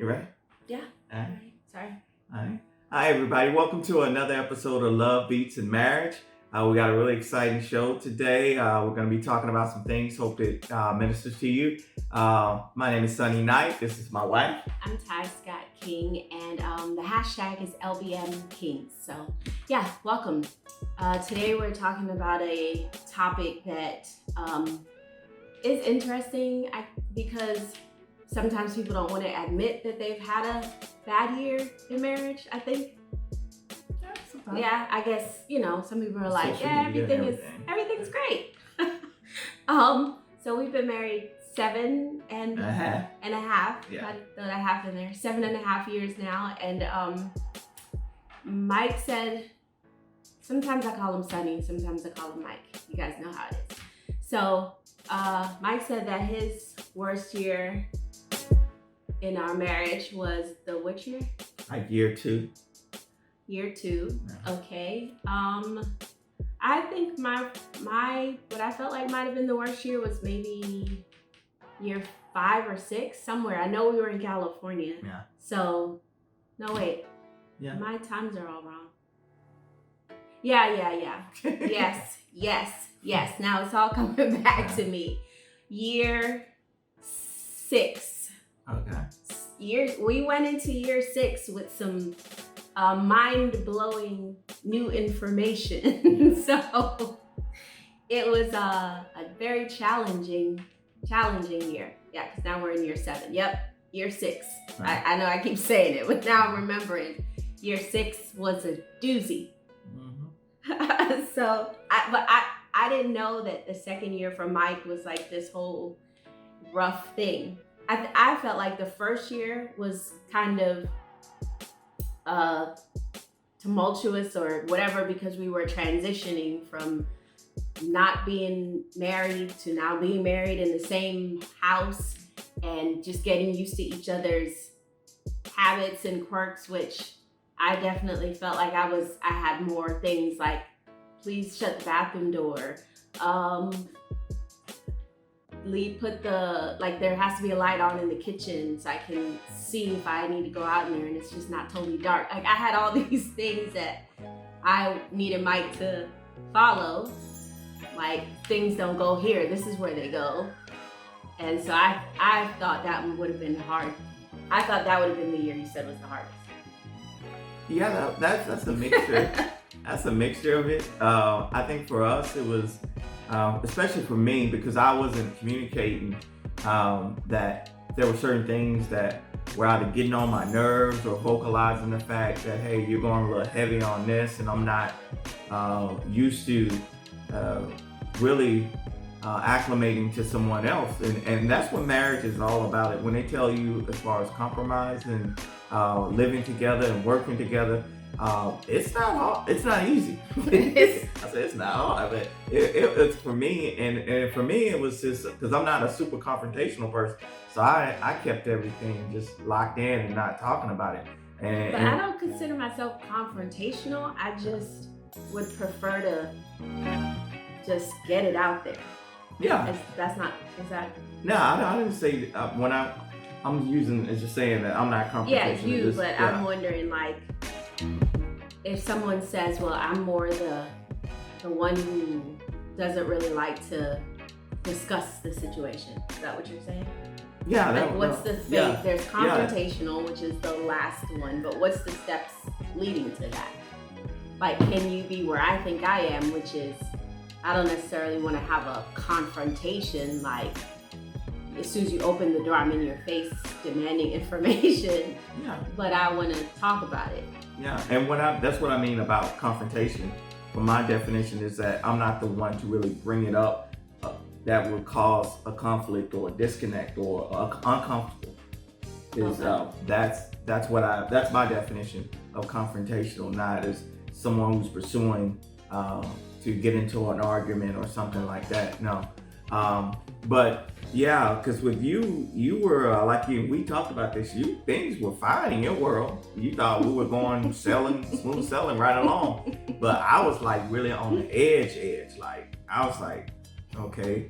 You ready? Yeah. All right. Sorry. All right. Hi, everybody. Welcome to another episode of Love, Beats, and Marriage. We got a really exciting show today. We're going to be talking about some things. Hope it ministers to you. My name is Sunny Knight. This is my wife. I'm Ty Scott King, and the hashtag is LBM Kings. So, yeah, welcome. Today we're talking about a topic that is interesting because sometimes people don't want to admit that they've had a bad year in marriage, I think. Yeah, I guess, some people are like, everything's great. So we've been married 7 and a half. Yeah. Got the half in there. 7.5 years now. And Mike said, sometimes I call him Sonny, sometimes I call him Mike. You guys know how it is. So Mike said that his worst year in our marriage was which year? Like year 2. Year 2, okay. I think my what I felt like might have been the worst year was maybe year 5 or 6, somewhere. I know we were in California. Yeah. So, no wait. Yeah. My times are all wrong. Yeah. yes. Now it's all coming back to me. Year 6. Okay. We went into year 6 with some mind-blowing new information. So it was a very challenging year. Yeah, because now we're in year 7. Yep, year 6. Right. I know I keep saying it, but now I'm remembering. Year 6 was a doozy. Mm-hmm. So, I didn't know that the second year for Mike was like this whole rough thing. I felt like the first year was kind of tumultuous or whatever because we were transitioning from not being married to now being married in the same house and just getting used to each other's habits and quirks, which I definitely felt like I had more things like, please shut the bathroom door. There has to be a light on in the kitchen so I can see if I need to go out in there and it's just not totally dark. Like I had all these things that I needed Mike to follow. Like things don't go here, this is where they go. And so I thought that one would have been hard. I thought that would have been the year you said was the hardest. Yeah, that's a mixture. That's a mixture of it. I think for us it was, especially for me, because I wasn't communicating that there were certain things that were either getting on my nerves or vocalizing the fact that, hey, you're going a little heavy on this, and I'm not used to really acclimating to someone else. And that's what marriage is all about. When they tell you as far as compromise and living together and working together, it's not hard. It's not easy. I said it's not hard, but it's for me. And for me, it was just because I'm not a super confrontational person, so I kept everything just locked in and not talking about it. But I don't consider myself confrontational. I just would prefer to just get it out there. Yeah. Is that? No, I didn't say when I'm using. It's just saying that I'm not confrontational. Yeah, I'm wondering like. If someone says, well, I'm more the one who doesn't really like to discuss the situation. Is that what you're saying? Yeah. What's the thing? Yeah. There's confrontational, which is the last one, but what's the steps leading to that? Like, can you be where I think I am, which is, I don't necessarily want to have a confrontation, like, as soon as you open the door, I'm in your face demanding information. Yeah. But I want to talk about it. Yeah, and that's what I mean about confrontation. For my definition is that I'm not the one to really bring it up that would cause a conflict or a disconnect or uncomfortable. That's my definition of confrontational, not as someone who's pursuing to get into an argument or something like that. No. But yeah, because with you were we talked about this. Things were fine in your world. You thought we were going smooth selling right along. But I was like really on the edge. Like I was like, okay,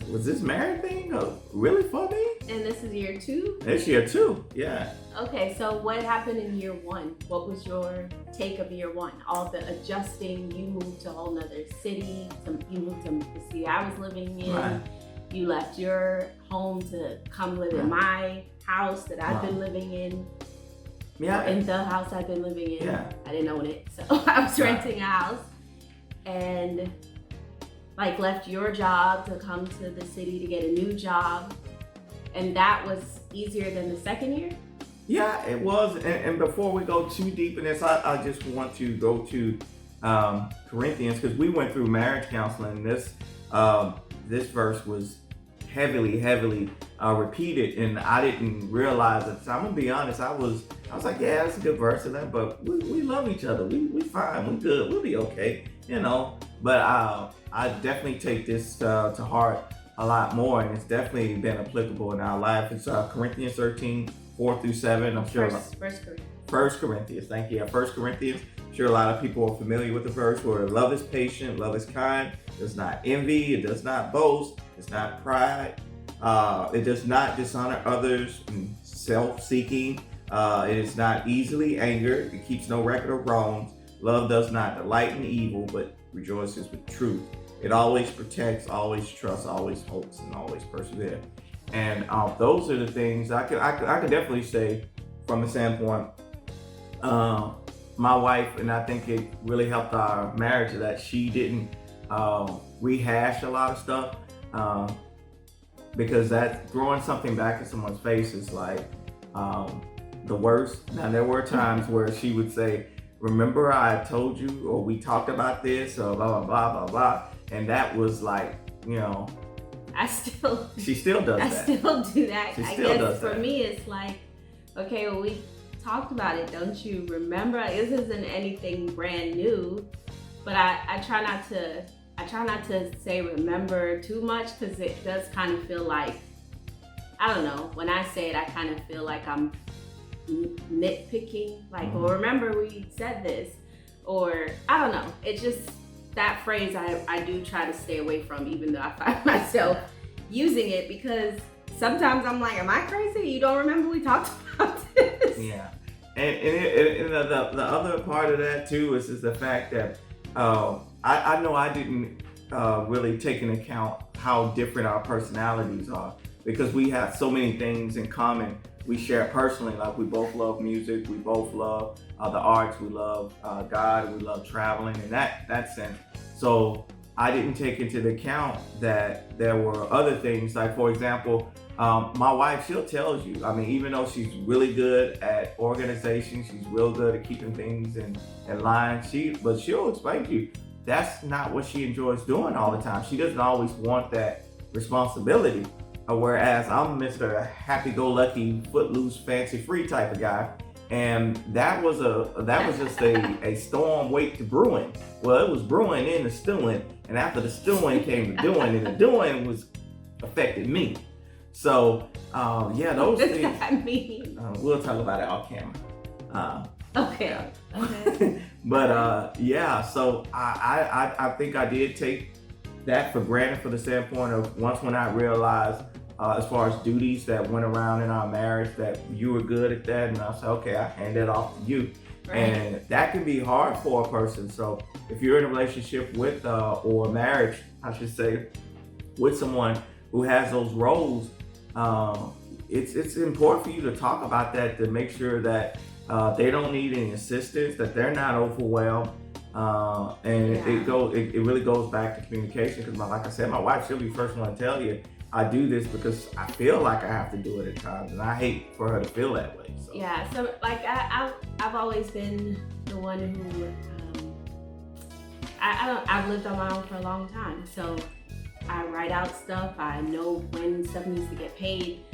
was this married thing really for me? And this is year 2? This year 2, yeah. Okay, so what happened in year 1? What was your take of year 1? All the adjusting, you moved to a whole nother city, you moved to the city I was living in. Right. You left your home to come live in my house that I've been living in. Yeah. Or in the house I've been living in. Yeah. I didn't own it, so I was renting a house. And like left your job to come to the city to get a new job. And that was easier than the second year? Yeah, it was. And before we go too deep in this, I just want to go to Corinthians, because we went through marriage counseling. This verse was heavily repeated, and I didn't realize at the time. I'm gonna be honest, I was like, yeah, that's a good verse and that, but we love each other. We fine, we good, we'll be okay, you know. But I definitely take this to heart a lot more, and it's definitely been applicable in our life. It's Corinthians 13, 4-7. I'm sure. First Corinthians, thank you. First Corinthians. I'm sure a lot of people are familiar with the verse where love is patient, love is kind, does not envy, it does not boast, it's not pride, it does not dishonor others, self-seeking, it is not easily angered, it keeps no record of wrongs. Love does not delight in evil, but rejoices with truth. It always protects, always trusts, always hopes, and always perseveres. And those are the things I could definitely say from the standpoint. My wife, and I think it really helped our marriage, that she didn't rehash a lot of stuff, because that throwing something back in someone's face is like the worst. Now, there were times where she would say, remember I told you, or we talked about this, or blah, blah, blah, blah, blah. And that was like, you know. She still does that. I still do that. She I still guess does for that. me, it's like, okay, well, we talked about it. Don't you remember? This isn't anything brand new, but I try not to say remember too much, because it does kind of feel like, I don't know, when I say it, I kind of feel like I'm nitpicking, like, well, remember we said this, or I don't know. It just, that phrase I do try to stay away from, even though I find myself using it, because sometimes I'm like, am I crazy? You don't remember we talked about this? Yeah. And the other part of that too is the fact that I know I didn't really take into account how different our personalities are, because we have so many things in common. We share personally, like we both love music, we both love the arts, we love God, we love traveling in that sense. So I didn't take into account that there were other things, like for example, my wife, she'll tell you, I mean, even though she's really good at organization, she's real good at keeping things in line, but she'll explain to you, that's not what she enjoys doing all the time. She doesn't always want that responsibility. Whereas I'm Mr. Happy-go-lucky, footloose, fancy-free type of guy, and that was just a storm wait to brewing. Well, it was brewing in the stewing, and after the stewing came the doing, and the doing was affected me. So yeah, those what things. What does that mean? We'll talk about it off camera. Okay. Okay. But yeah, so I think I did take that for granted, for the standpoint of once when I realized as far as duties that went around in our marriage, that you were good at that, and I said, okay, I hand that off to you. Right. And that can be hard for a person. So if you're in a relationship with or marriage, I should say, with someone who has those roles, it's important for you to talk about that, to make sure that they don't need any assistance, that they're not overwhelmed. It really goes back to communication, because like I said, my wife, she'll be the first one to tell you, I do this because I feel like I have to do it at times, and I hate for her to feel that way. So. Yeah, so like I've always been the one who I've lived on my own for a long time, so I write out stuff. I know when stuff needs to get paid.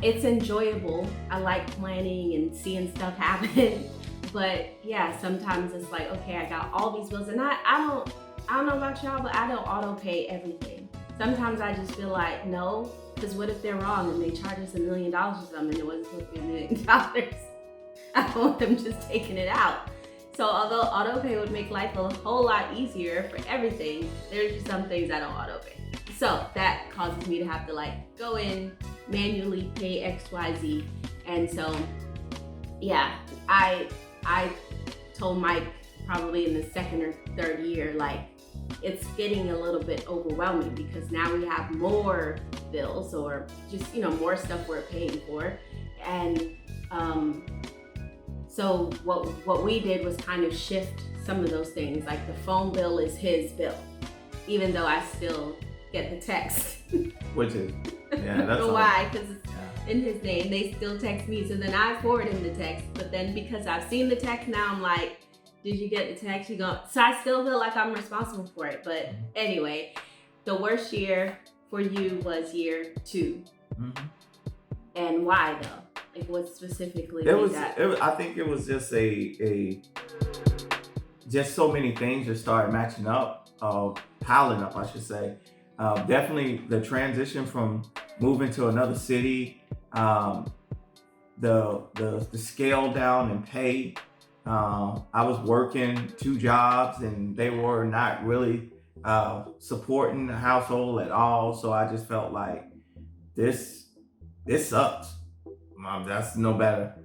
It's enjoyable. I like planning and seeing stuff happen. But yeah, sometimes it's like, okay, I got all these bills, and I don't know about y'all, but I don't auto pay everything. Sometimes I just feel like, no, because what if they're wrong and they charge us $1 million or something and it wasn't supposed to be $1 million? I don't want them just taking it out. So although auto pay would make life a whole lot easier for everything, there's just some things I don't auto pay. So that causes me to have to like go in, manually pay XYZ. And so, yeah, I told Mike probably in the second or third year, like, it's getting a little bit overwhelming because now we have more bills or just, more stuff we're paying for. And so what we did was kind of shift some of those things. Like the phone bill is his bill, even though I still get the text. Which is, that's I don't know why, because it's in his name. They still text me, so then I forward him the text. But then because I've seen the text now, I'm like, did you get the text? So I still feel like I'm responsible for it. But anyway, the worst year for you was year 2. Mm-hmm. And why though? Like what specifically? I think it was just just so many things just started matching up, piling up, I should say. Definitely the transition from moving to another city, the scale down in pay. I was working 2 jobs and they were not really supporting the household at all. So I just felt like this sucks. That's no better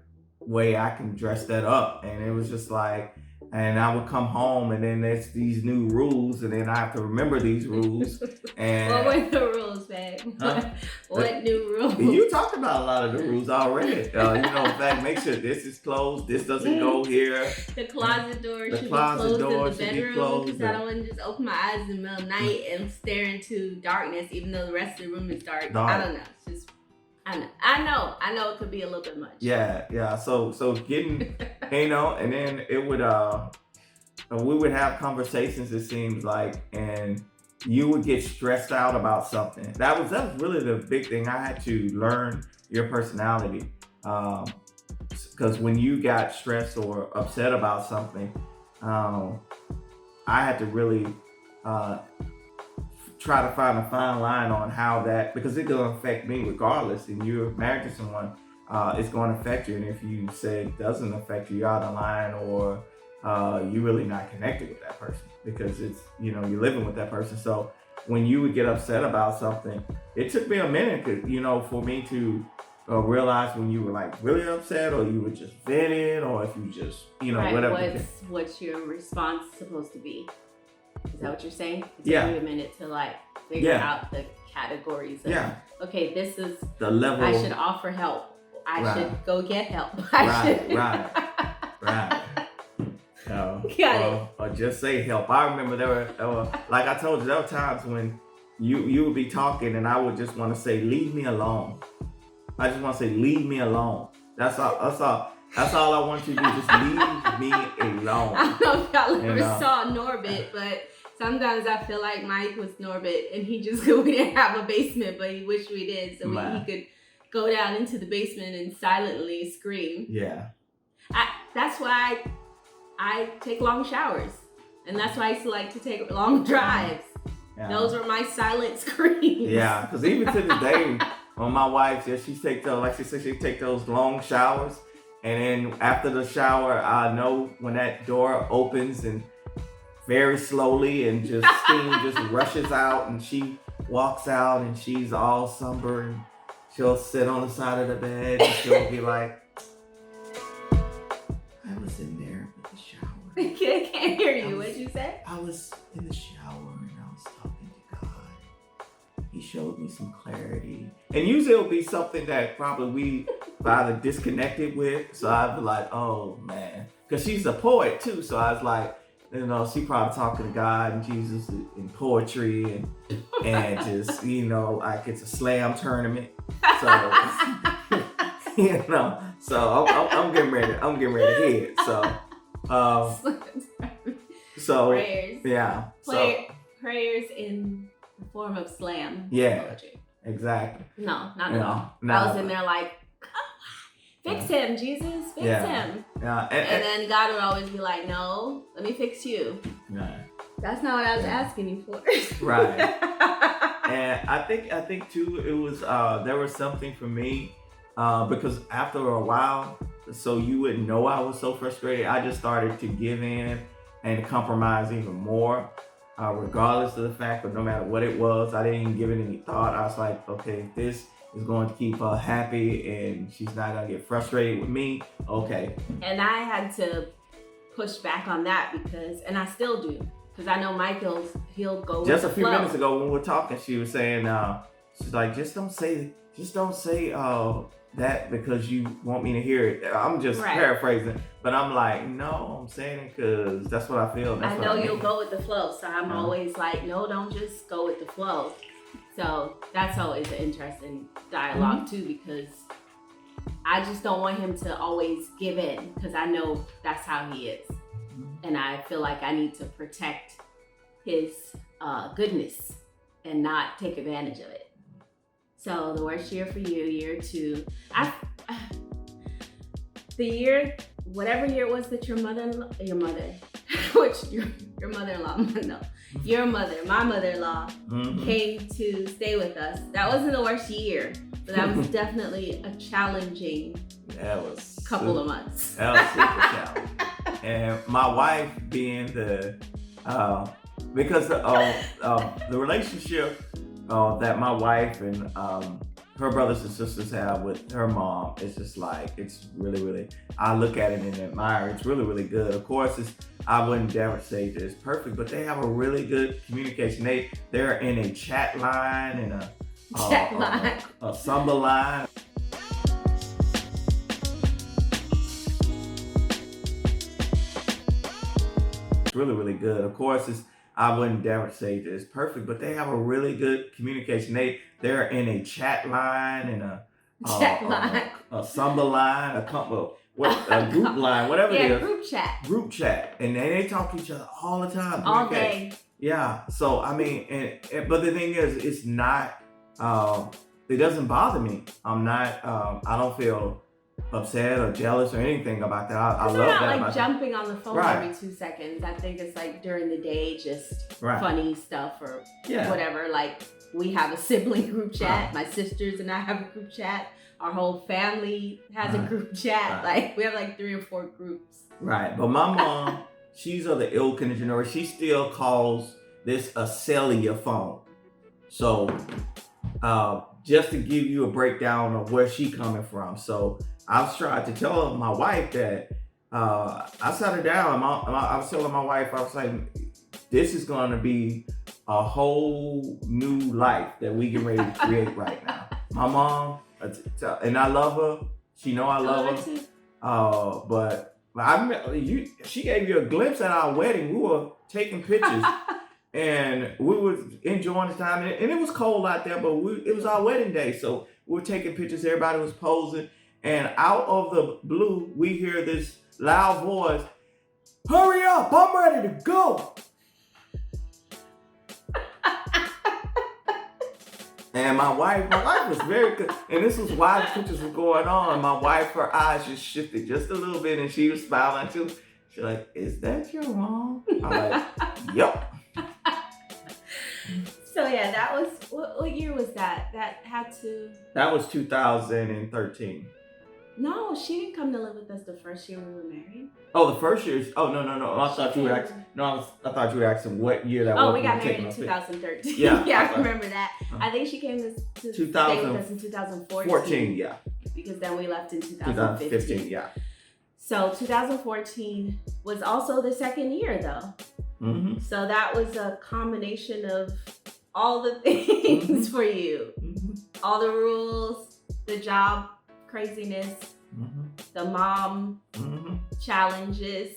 way I can dress that up. And it was just like, and I would come home and then there's these new rules and then I have to remember these rules. And what were the rules, babe? What new rules? You talked about a lot of the rules already. In fact, make sure this is closed, this doesn't go here. The closet door should be closed in the bedroom because I don't want to just open my eyes in the middle of the night and stare into darkness even though the rest of the room is dark. I don't know. It's just I know it could be a little bit much. Yeah. So getting, and then it would, we would have conversations, it seems like, and you would get stressed out about something. That was really the big thing. I had to learn your personality. Because when you got stressed or upset about something, I had to really, try to find a fine line on how that, because it's going to affect me regardless. And you're married to someone, it's going to affect you. And if you say it doesn't affect you, you're out of line, or you're really not connected with that person because it's, you're living with that person. So when you would get upset about something, it took me a minute, for me to realize when you were like really upset, or you were just venting, or if you just, right, whatever. What's your response supposed to be? Is that what you're saying? It Yeah. took you a minute to like figure out the categories of, okay, this is the level. I should offer help. I should go get help. Right. Or just say help. I remember there were like I told you, there were times when you would be talking and I would just want to say, leave me alone. I just want to say, leave me alone. That's all I want you to do. Just leave me alone. I don't know if y'all ever saw Norbit, but sometimes I feel like Mike was Norbit and we didn't have a basement, but he wished we did, so he could go down into the basement and silently scream. Yeah. That's why I take long showers, and that's why I used to like to take long drives. Yeah. Those were my silent screams. Yeah, because even to this day, when my wife, she take those, like she said, she take those long showers, and then after the shower, I know when that door opens and very slowly and just steam just rushes out, and she walks out and she's all somber and she'll sit on the side of the bed and she'll be like, I was in there with the shower. I can't hear you. What'd you say? I was in the shower and I was talking to God. He showed me some clarity. And usually it'll be something that probably we either disconnected with. So I'd be like, oh man. Because she's a poet too. So I was like, she probably talking to God and Jesus in poetry and just, like it's a slam tournament. So, so I'm getting ready to hit. So, prayers. Yeah. Prayers in the form of slam. Yeah. Poetry. Exactly. No, not at all. No. I was in there like, fix him, Jesus, fix him. Yeah. And then God would always be like, no, let me fix you. Right. That's not what I was asking you for. Right. And I think too, it was, there was something for me, because after a while, so you wouldn't know I was so frustrated, I just started to give in and compromise even more. regardless of the fact, but no matter what it was, I didn't even give it any thought. I was like, okay, this is going to keep her happy and she's not gonna get frustrated with me. Okay. And I had to push back on that and I still do, because I know Michael, he'll go Just a with the few flow. minutes ago when we were talking, she was saying, she's like, just don't say that because you want me to hear it. I'm just paraphrasing, but I'm like, no, I'm saying it because that's what I feel. That's I know you'll go with the flow, so I'm always like, no, don't just go with the flow. So that's always an interesting dialogue too, because I just don't want him to always give in, because I know that's how he is. And I feel like I need to protect his goodness and not take advantage of it. So the worst year for you, year 2. The year, whatever year it was that your mother-in-law, my mother-in-law came to stay with us. That wasn't the worst year, but that was definitely a challenging couple of months. That was super challenging. And my wife being because the relationship that my wife and her brothers and sisters have with her mom, it's just like, it's really, really, I look at it and admire. It's really, really good. Of course, I wouldn't dare say that it's perfect, but they have a really good communication. They're in a chat line and a Samba line. It's really, really good. Of course, I wouldn't dare say that it's perfect, but they have a really good communication. They're in a chat line and a Samba line, a group line, whatever it is. Group chat. And they talk to each other all the time. All day. Yeah. So, I mean, but the thing is, it's not, it doesn't bother me. I'm not, I don't feel upset or jealous or anything about that. I love that. Not like jumping on the phone every 2 seconds. I think it's like during the day, just funny stuff or whatever. Like, we have a sibling group chat. My sisters and I have a group chat. Our whole family has a group chat. Like, we have like 3 or 4 groups. Right. But my mom, she's of the ilk and the generation. She still calls this a cellular phone. So, just to give you a breakdown of where she coming from. So, I was trying to tell my wife that I sat her down. I was telling my wife, I was like, this is going to be a whole new life that we get ready to create right now. My mom, and I love her. She know I love her. But she gave you a glimpse at our wedding. We were taking pictures. And we were enjoying the time. And it was cold out there, but it was our wedding day. So we were taking pictures. Everybody was posing. And out of the blue, we hear this loud voice, "Hurry up, I'm ready to go." And my wife was very good. And this was while the pictures were going on. My wife, her eyes just shifted just a little bit and she was smiling too. She's like, "Is that your mom?" I'm like, "Yep." So yeah, that was, what year was that? That was 2013. No, she didn't come to live with us the first year we were married. Oh, the first year? Oh, no. I thought you were asking. No, I thought you were asking what year that was. Oh, we got married in 2013. Yeah, I remember that. I think she came to stay with us in 2014. Yeah. Because then we left in 2015. Yeah. So 2014 was also the second year, though. Mm-hmm. So that was a combination of all the things for you, all the rules, the job craziness, the mom challenges.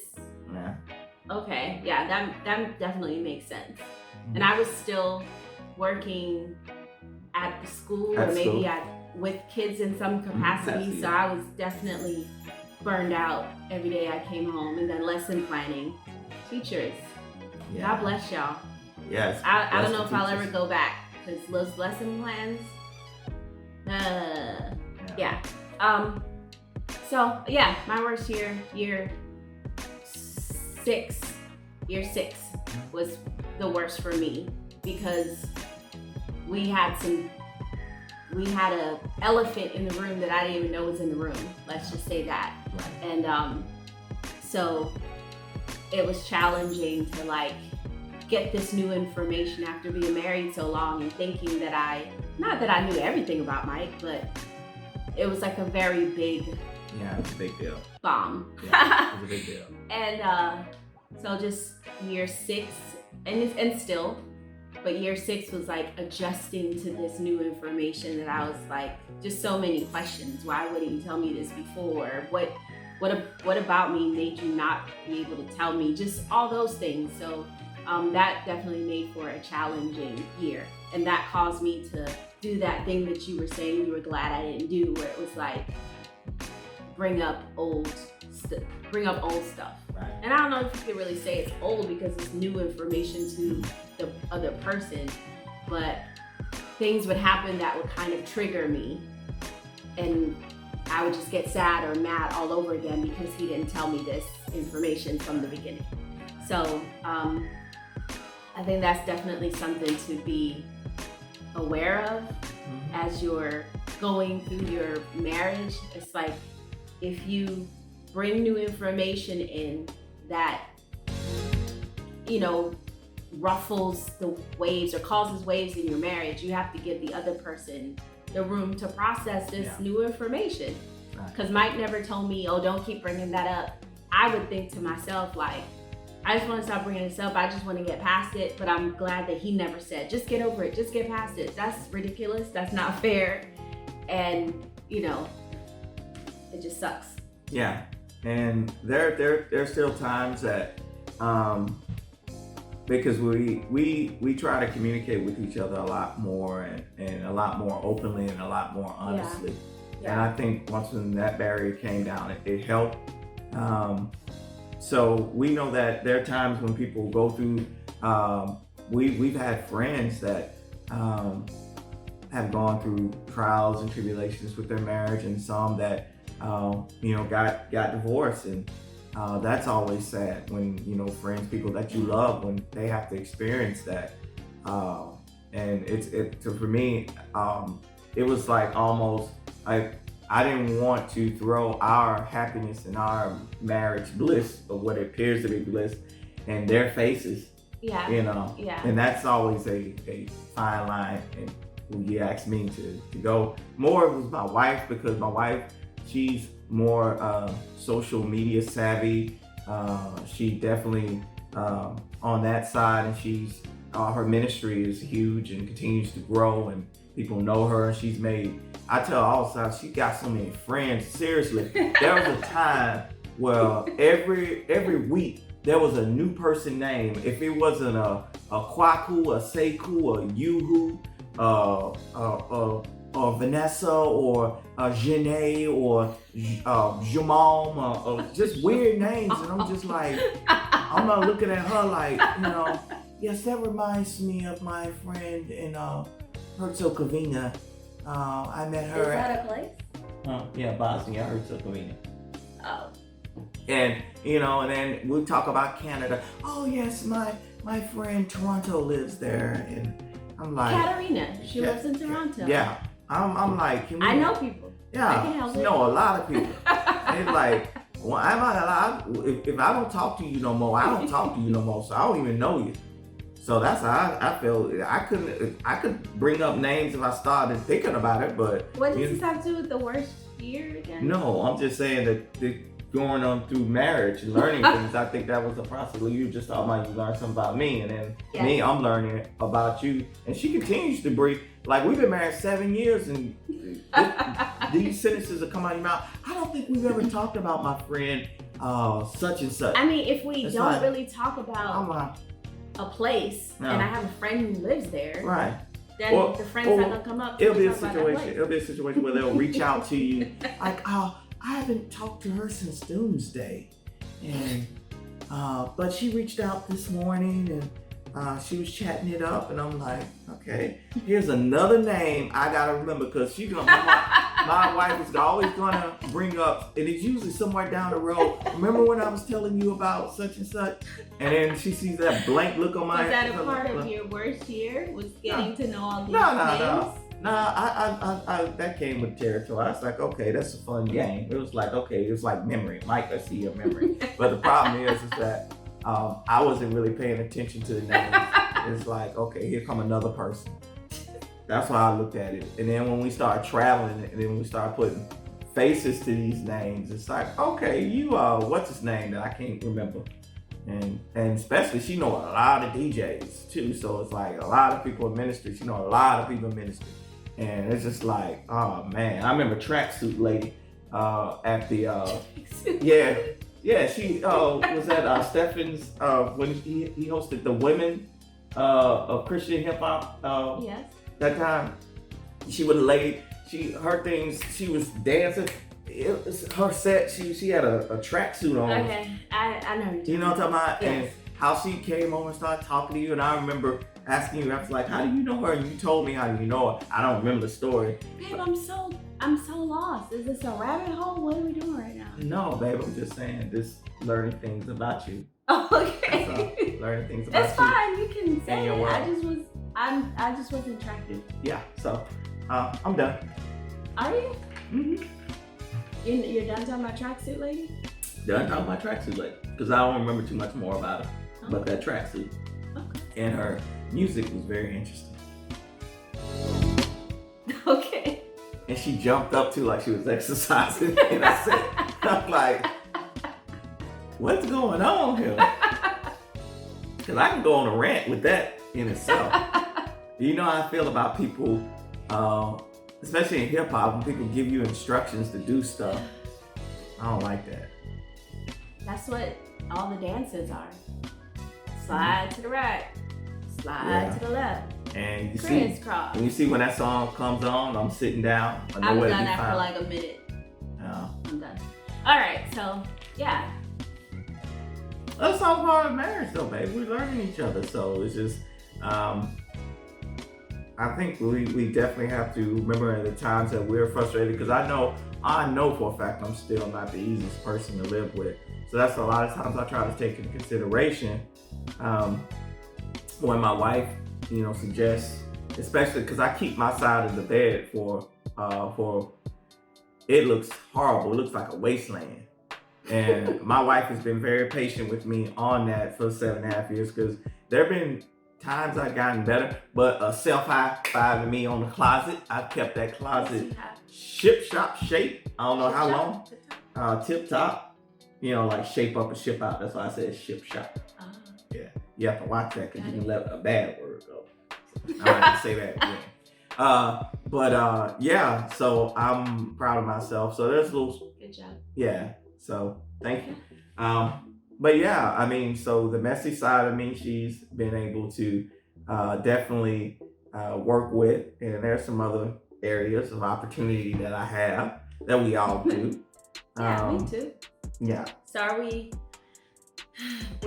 Yeah. Okay, yeah, that definitely makes sense. And I was still working at the school with kids in some capacity, so I was definitely burned out every day I came home. And then lesson planning, teachers. Yeah. God bless y'all. Yes. I don't know if I'll ever go back because those lesson plans. Yeah. So yeah, my worst year 6 was the worst for me because we had a elephant in the room that I didn't even know was in the room. Let's just say that. Right. And so it was challenging to like get this new information after being married so long and thinking that not that I knew everything about Mike, but it was like a very big Yeah, it's a big deal. bomb. Yeah, it's a big deal. And so just year 6, and still, but year 6 was like adjusting to this new information that I was like, just so many questions. Why wouldn't you tell me this before? What about me made you not be able to tell me? Just all those things. So that definitely made for a challenging year, and that caused me to do that thing that you were saying you were glad I didn't do, where it was like bring up old stuff. Right. And I don't know if you could really say it's old because it's new information to the other person, but things would happen that would kind of trigger me, and I would just get sad or mad all over again because he didn't tell me this information from the beginning. So I think that's definitely something to be aware of as you're going through your marriage. It's like if you bring new information in that, you know, ruffles the waves or causes waves in your marriage, you have to give the other person the room to process this new information. Because Mike never told me, oh, don't keep bringing that up. I would think to myself, like, I just want to stop bringing this up. I just want to get past it. But I'm glad that he never said, just get over it. Just get past it. That's ridiculous. That's not fair. And, you know, it just sucks. Yeah. And there's still times that, because we try to communicate with each other a lot more and a lot more openly and a lot more honestly. Yeah. And I think once when that barrier came down, it helped. So we know that there are times when people go through, we've had friends that have gone through trials and tribulations with their marriage, and some that got divorced, and that's always sad when friends, people that you love, when they have to experience that. And for me, it was like almost like I didn't want to throw our happiness and our marriage bliss, or what appears to be bliss, in their faces. Yeah. Yeah. And that's always a fine line. And when you asked me to go more, it was my wife, because my wife, she's more social media savvy. She definitely on that side, and she's her ministry is huge and continues to grow, and people know her. She's made, I tell all the time, she got so many friends. Seriously, there was a time where every week there was a new person named. If it wasn't a Kwaku, a Sekou, a Yuhu, or Vanessa, or Janae, or Jamal, or just weird names. And I'm just like, I'm not looking at her like, yes, that reminds me of my friend in Herzegovina. I met her. Is that a place? Yeah, Bosnia Herzegovina. Oh. And and then we talk about Canada. Oh yes, my friend Toronto lives there, and I'm like, Katarina, she lives in Toronto. Yeah, I'm like, I know people. Yeah, I can help know a lot of people. And it's like, well, I'm not allowed. If I don't talk to you no more, I don't talk to you no more. So I don't even know you. So that's how I feel. I could bring up names if I started thinking about it, but what does this have to do with the worst year again? No, I'm just saying that going on through marriage and learning things, I think that was the process. You just talking about, you learned something about me, and then me, I'm learning about you. And she continues to breathe. Like, we've been married 7 years, and these sentences are coming out of your mouth. I don't think we've ever talked about my friend such and such. I mean, if we don't really talk about a place, and I have a friend who lives there, right? Then the friends not gonna come up. It'll be a situation where they'll reach out to you, like, oh, I haven't talked to her since Doomsday, and but she reached out this morning, and she was chatting it up, and I'm like, okay, here's another name I gotta remember, because she's gonna. My wife is always gonna bring up, and it's usually somewhere down the road. Remember when I was telling you about such and such? And then she sees that blank look on my. Was that a part of your worst year? Was getting to know all these names? No, I that came with territory. I was like, okay, that's a fun game. It was like, okay, it was like memory. Mike, I see your memory. But the problem is that I wasn't really paying attention to the names. It's like, okay, here come another person. That's how I looked at it. And then when we started traveling, and then we started putting faces to these names, it's like, okay, you what's his name that I can't remember? And especially she know a lot of DJs too. So it's like a lot of people in ministry. She know a lot of people in ministry. And it's just like, oh man. I remember Tracksuit Lady at the she was at Stefan's when he hosted the women of Christian hip hop Yes. that time. She was late. Her things, she was dancing. It was her set. She had a tracksuit on. Okay, I know. You know what I'm talking about? Yes. And how she came over and started talking to you. And I remember asking you, I was like, how do you know her? And you told me how do you know her. I don't remember the story. Babe, I'm so lost. Is this a rabbit hole? What are we doing right now? No, babe, I'm just saying, just learning things about you. Oh, That's all. okay. Learning things about It's you. fine. You can say And your it. world. I just wasn't attracted. Yeah, so I'm done. Are you? Mm-hmm. You're done talking about Tracksuit Lady? Done talking about tracksuit lady. Because I don't remember too much more about her. But that tracksuit Okay. and her music was very interesting. Okay. And she jumped up too like she was exercising. And I said, I'm like, what's going on here? Because I can go on a rant with that in itself. You know how I feel about people, especially in hip hop, when people give you instructions to do stuff. I don't like that. That's what all the dances are. Slide to the right, slide to the left, And you see, crisscross. when that song comes on, I'm sitting down. I'm nowhere to done be after found. like a minute. Yeah. I'm done. All right, so yeah. That's all part of marriage though, babe. We're learning each other. So it's just, I think we definitely have to remember the times that we're frustrated, because I know for a fact I'm still not the easiest person to live with. So that's a lot of times I try to take into consideration when my wife, suggests, especially because I keep my side of the bed for it looks horrible. It looks like a wasteland. And my wife has been very patient with me on that for 7.5 years, because there have been times I've gotten better, but a self-high-fiving me on the closet. I've kept that closet ship-shop shape. I don't know how long. Tip-top. Like shape up and ship out. That's why I said ship-shop. Yeah. You have to watch that because you can let a bad word go. I'm not going to say that again. Yeah, so I'm proud of myself. So there's little... Good job. Yeah. So thank you. But yeah, I mean, so the messy side of me, she's been able to definitely work with, and there's some other areas of opportunity that I have that we all do. Yeah, me too. Yeah. So we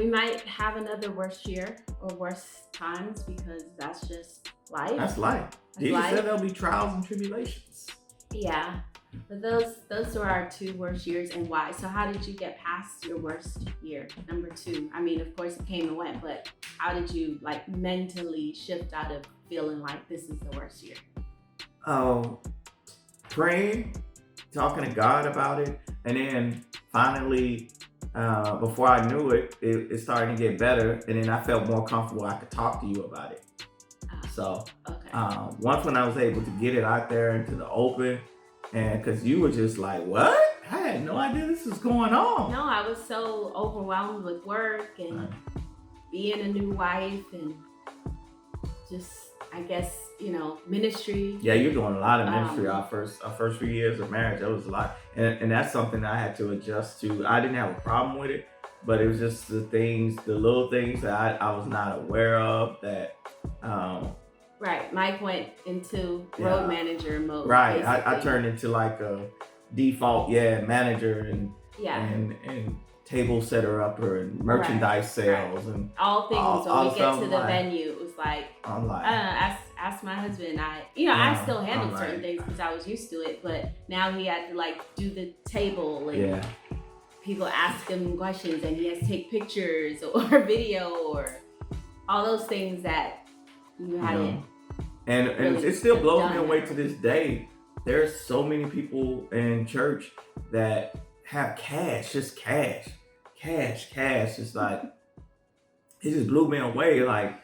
might have another worse year or worse times, because that's just life. That's life. Jesus life. said there'll be trials and tribulations. Yeah. But those were our 2 worst years, and why? So how did you get past your worst year, number 2? I mean, of course it came and went, but how did you mentally shift out of feeling like this is the worst year? Praying, talking to God about it, and then finally, before I knew it, it started to get better, and then I felt more comfortable I could talk to you about it. So okay. Once when I was able to get it out there into the open, and because you were just like, what? I had no idea this was going on. No, I was so overwhelmed with work and being a new wife and just, I guess, ministry. Yeah, you're doing a lot of ministry. Our first few years of marriage, that was a lot. And that's something I had to adjust to. I didn't have a problem with it, but it was just the little things that I was not aware of that. Right, Mike went into road manager mode. Right, I turned into like a default, manager and table setter upper and merchandise sales and all things. When we get to the venue, it was like, I'm like, I don't know, ask my husband. I still handled certain things because I was used to it, but now he had to do the table and people ask him questions and he has to take pictures or video or all those things that you hadn't. And really it still blows done me away to this day. There's so many people in church that have cash, just cash. It's like, it just blew me away. Like,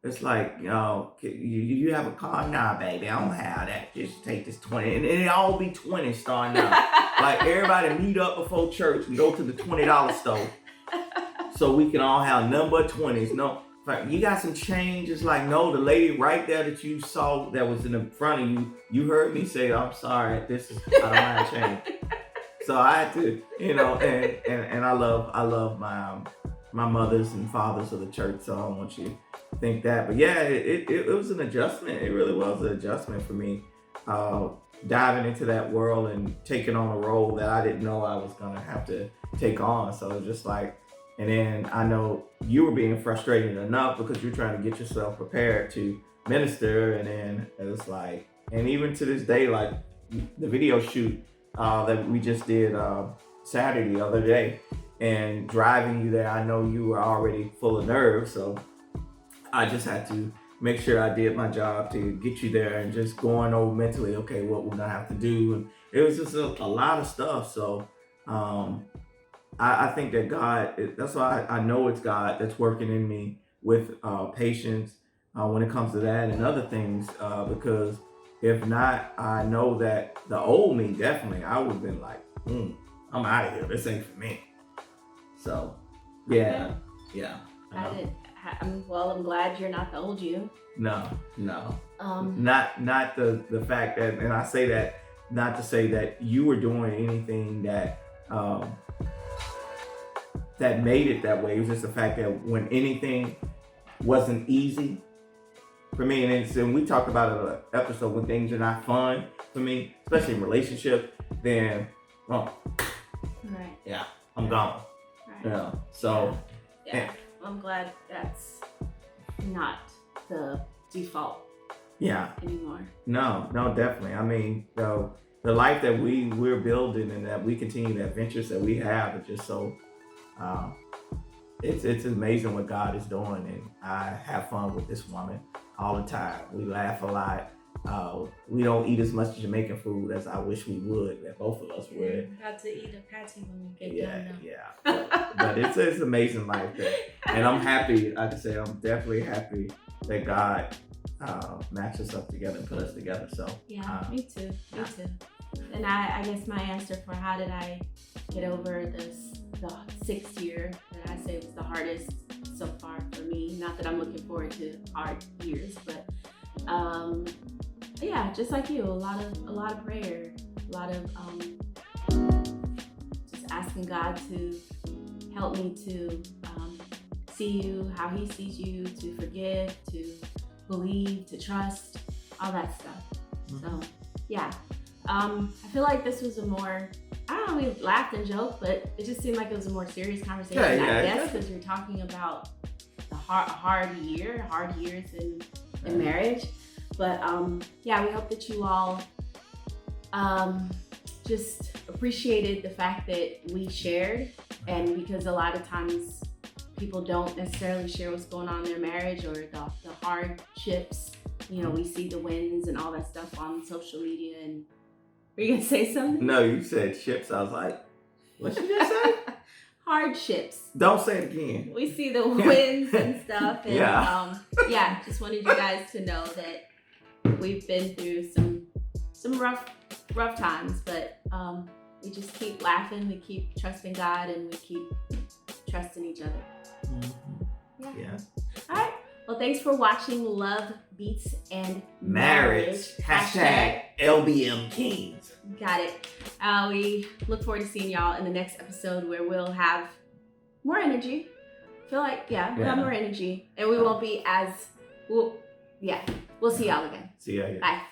it's like, you have a car? Nah, baby, I don't have that. Just take this 20. And it all be 20 starting out. Like, everybody meet up before church and go to the $20 store so we can all have nothing but 20s. No, like, you got some change? It's like, no, the lady right there that you saw that was in the front of you, you heard me say, I'm sorry, I don't have change. So I had to, and I love my mothers and fathers of the church, so I don't want you to think that. But yeah, it was an adjustment. It really was an adjustment for me, diving into that world and taking on a role that I didn't know I was gonna have to take on. So it was just like, and then I know you were being frustrated enough because you're trying to get yourself prepared to minister, and then it was like, and even to this day, like the video shoot that we just did Saturday the other day, and driving you there, I know you were already full of nerves, so I just had to make sure I did my job to get you there and just going over mentally, okay, what we're gonna have to do. And it was just a lot of stuff. So I think that God, that's why I know it's God that's working in me with patience when it comes to that and other things, because if not, I know that the old me, definitely, I would have been like, I'm out of here. This ain't for me. So, yeah. I'm glad you're not the old you. No. Not the fact that, and I say that not to say that you were doing anything that that made it that way. It was just the fact that when anything wasn't easy for me, and we talked about it in an episode, when things are not fun for me, especially in relationships, then right. Yeah, I'm gone. Right. Yeah. So yeah. I'm glad that's not the default. Yeah. Anymore. No, definitely. I mean, the life that we're building and that we continue, the adventures that we have are just so it's amazing what God is doing, and I have fun with this woman all the time. We laugh a lot. We don't eat as much Jamaican food as I wish we would, that both of us would. Got to eat a patty when we get done. Yeah. But it's amazing life there. And I'm happy, like I say, I'm definitely happy that God matched us up together and put us together. So yeah, me too. And I guess my answer for how did I get over the 6th year that I say was the hardest so far for me. Not that I'm looking forward to hard years, but yeah, just like you, a lot of prayer, a lot of just asking God to help me to see you how He sees you, to forgive, to believe, to trust, all that stuff. So yeah, I feel like this was a more, I don't know, we laughed and joked, but it just seemed like it was a more serious conversation. I guess because you're talking about the hard years in marriage. But yeah, we hope that you all just appreciated the fact that we shared, and because a lot of times people don't necessarily share what's going on in their marriage or the hardships. We see the wins and all that stuff on social media. And were you gonna say something? No, you said ships. I was like, what you just say? Hardships. Don't say it again. We see the wins and stuff. And yeah. Just wanted you guys to know that we've been through some rough times, but we just keep laughing, we keep trusting God, and we keep trusting each other. Mm-hmm. Yeah. All right. Well, thanks for watching Love, Beats, and Marriage. #LBM Kings. Got it. We look forward to seeing y'all in the next episode where we'll have more energy. I feel like, we'll have more energy, and we won't be as, we'll see y'all again. See ya. Bye.